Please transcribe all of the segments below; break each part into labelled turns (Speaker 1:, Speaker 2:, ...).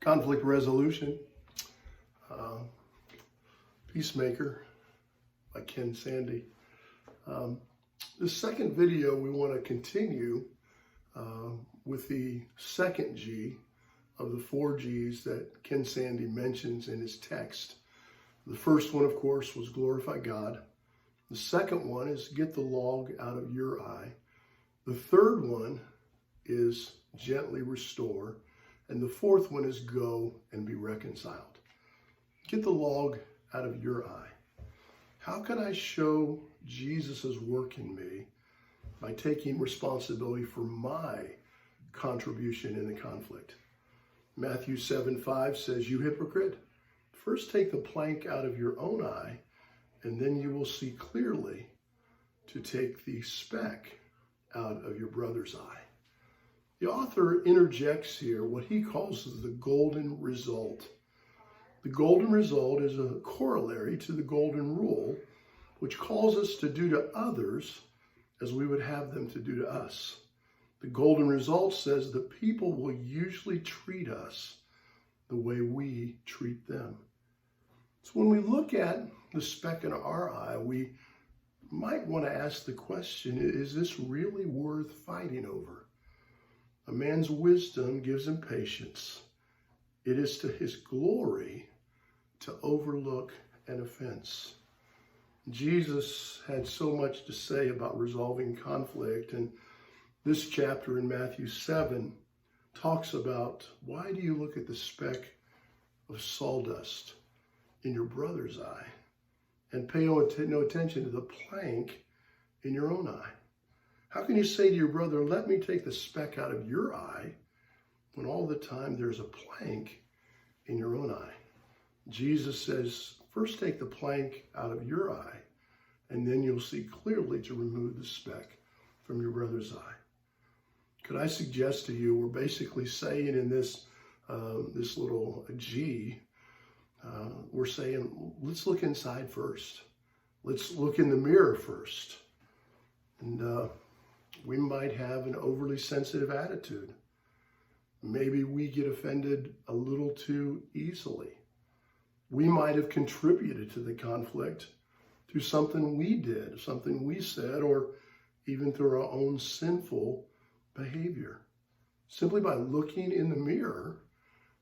Speaker 1: Conflict resolution, Peacemaker by Ken Sandy. The second video, we want to continue with the second G of the 4 G's that Ken Sandy mentions in his text. The first one, of course, was glorify God. The second one is get the log out of your eye. The third one is gently restore. And the fourth one is go and be reconciled. Get the log out of your eye. How can I show Jesus' work in me? By taking responsibility for my contribution in the conflict. Matthew 7:5 says, you hypocrite, first take the plank out of your own eye, and then you will see clearly to take the speck out of your brother's eye. The author interjects here what he calls the golden result. The golden result is a corollary to the golden rule, which calls us to do to others as we would have them to do to us. The golden result says that people will usually treat us the way we treat them. So when we look at the speck in our eye, we might want to ask the question, is this really worth fighting over? A man's wisdom gives him patience. It is to his glory to overlook an offense. Jesus had so much to say about resolving conflict, and this chapter in Matthew 7 talks about, why do you look at the speck of sawdust in your brother's eye and pay no attention to the plank in your own eye? How can you say to your brother, let me take the speck out of your eye, when all the time there's a plank in your own eye? Jesus says, first take the plank out of your eye, and then you'll see clearly to remove the speck from your brother's eye. Could I suggest to you, we're basically saying in this little G, we're saying, let's look inside first. Let's look in the mirror first. And we might have an overly sensitive attitude. Maybe we get offended a little too easily. We might have contributed to the conflict through something we did, something we said, or even through our own sinful behavior. Simply by looking in the mirror,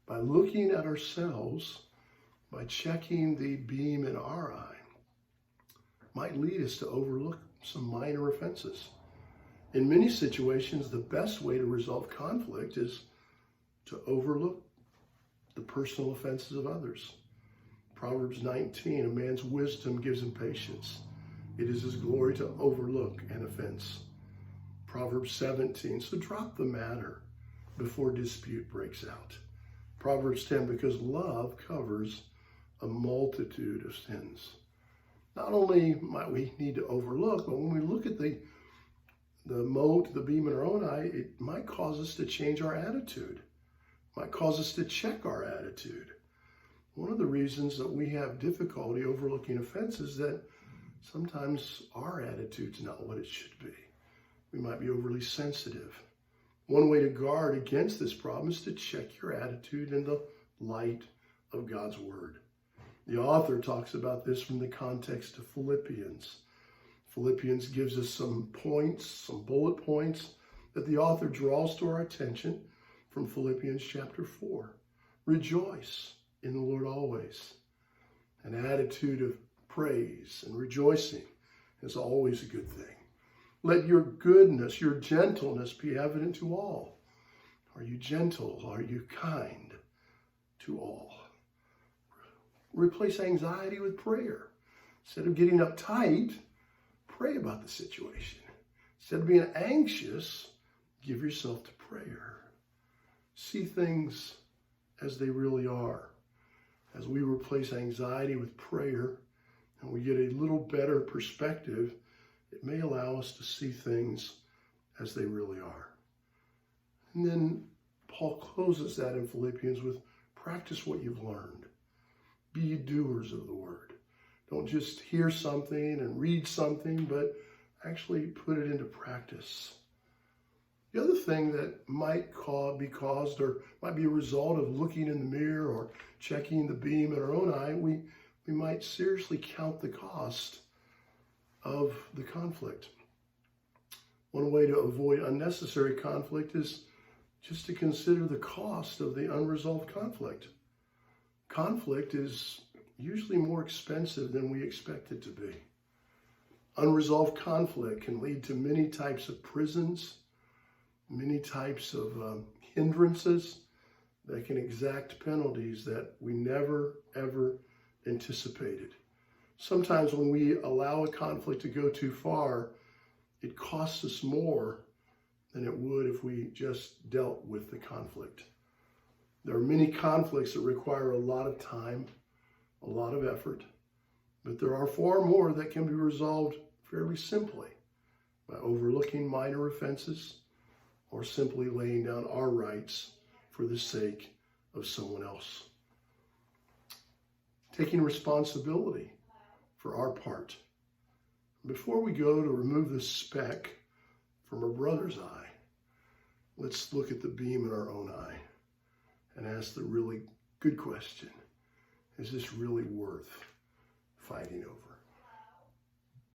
Speaker 1: by looking at ourselves, by checking the beam in our eye, might lead us to overlook some minor offenses. In many situations, the best way to resolve conflict is to overlook the personal offenses of others. Proverbs 19, a man's wisdom gives him patience. It is his glory to overlook an offense. Proverbs 17, so drop the matter before dispute breaks out. Proverbs 10, because love covers a multitude of sins. Not only might we need to overlook, but when we look at the mote, the beam in our own eye, it might cause us to change our attitude. It might cause us to check our attitude. One of the reasons that we have difficulty overlooking offenses is that sometimes our attitude's not what it should be. We might be overly sensitive. One way to guard against this problem is to check your attitude in the light of God's Word. The author talks about this from the context of Philippians. Philippians gives us some points, some bullet points that the author draws to our attention from Philippians chapter 4. Rejoice in the Lord always. An attitude of praise and rejoicing is always a good thing. Let your goodness, your gentleness be evident to all. Are you gentle? Are you kind to all? Replace anxiety with prayer. Instead of getting uptight, pray about the situation. Instead of being anxious, give yourself to prayer. See things as they really are. As we replace anxiety with prayer and we get a little better perspective, it may allow us to see things as they really are. And then Paul closes that in Philippians with practice what you've learned. Be ye doers of the word. Don't just hear something and read something, but actually put it into practice. The other thing that might be caused or might be a result of looking in the mirror or checking the beam in our own eye, we might seriously count the cost of the conflict. One way to avoid unnecessary conflict is just to consider the cost of the unresolved conflict. Conflict is usually more expensive than we expect it to be. Unresolved conflict can lead to many types of prisons, many types of hindrances that can exact penalties that we never, ever anticipated. Sometimes when we allow a conflict to go too far, it costs us more than it would if we just dealt with the conflict. There are many conflicts that require a lot of time, a lot of effort, but there are far more that can be resolved fairly simply by overlooking minor offenses or simply laying down our rights for the sake of someone else. Taking responsibility for our part. Before we go to remove the speck from a brother's eye, let's look at the beam in our own eye and ask the really good question. Is this really worth fighting over?